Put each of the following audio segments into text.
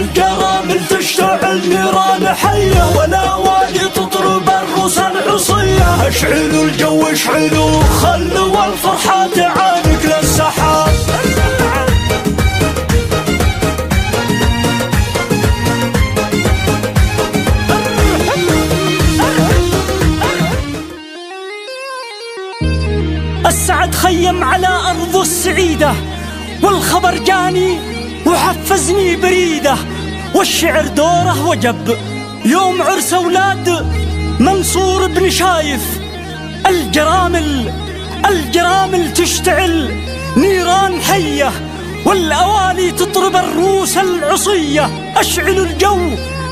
الجرامل تشتعل نيران حية، والأواني تطرب الروس العصية. اشعلوا الجو اشعلوا، خلوا الفرحة تعانق للسحاب. السعد خيم على أرض السعيدة، والخبر جاني وحفزني بريدة، والشعر دوره وجب يوم عرس أولاد منصور بن شايف. الجرامل تشتعل نيران حية، والأواني تطرب الروس العصية. اشعلوا الجو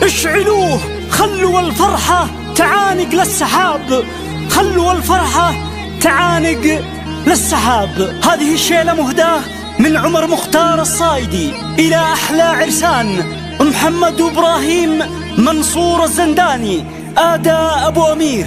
اشعلوه، خلوا الفرحة تعانق للسحاب، خلوا الفرحة تعانق للسحاب. هذه الشيلة مهداة من عمر مختار الصايدي إلى أحلى عرسان محمد وإبراهيم منصور الزنداني، آداء أبو أمير.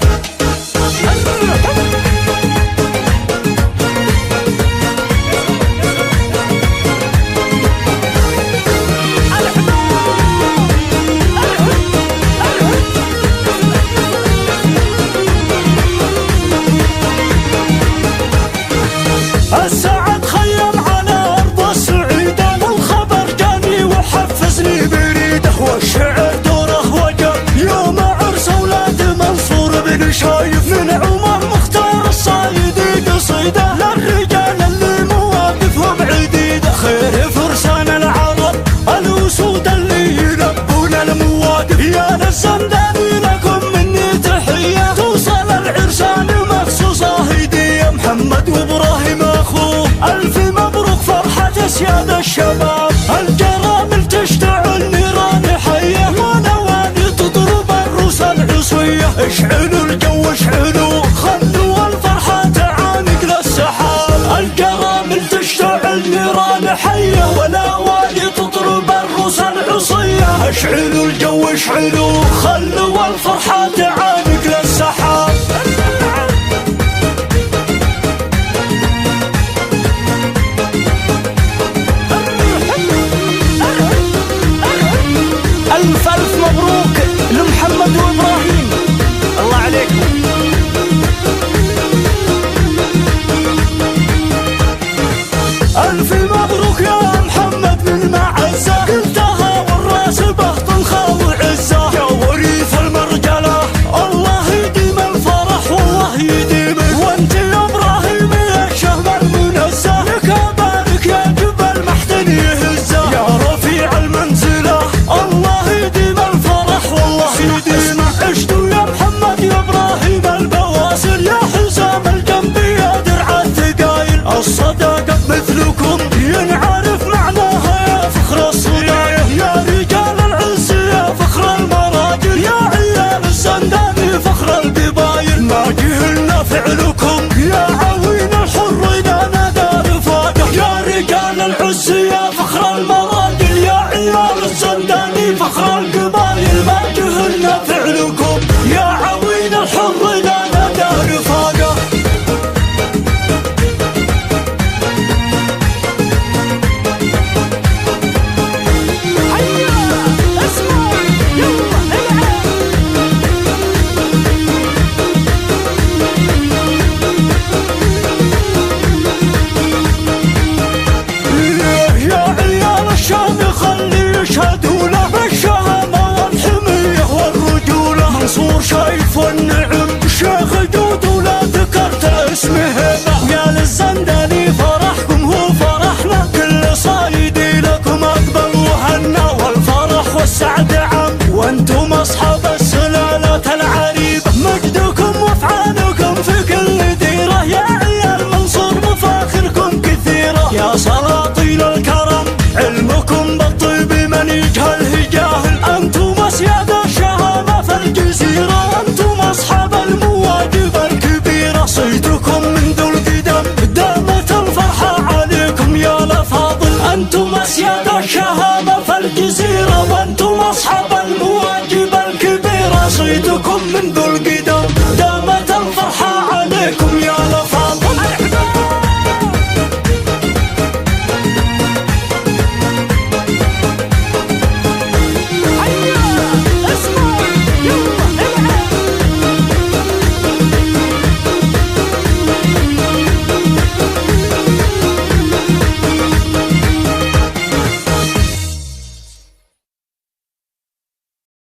السعد خيم على أرض السعيدة، والخبر جاني وحفزني بريده، والشعر دوره وجب يوم عرس أولاد منصور بن شايف. من عمر مختار الصايدي قصيدة للرجال اللي مواقفهم عديدة، خير فرسان العرب الأسود اللي يلبون المواقف. يا للزنداني لكم مني تحية، توصل العرسان مخصوصة هدية. محمد وإبراهيم أخوه ألف مبروك فرحة أسياد الشباب. الجرامل تشتعل نيران حية، والأواني تضرب الروس العصية. اشعلوا الجو اشعلوا، خلوا الفرحة تعانق للسحاب. الجرامل تشتعل نيران حية، والأواني تضرب الروس العصية. اشعلوا الجو اشعلوا، خلوا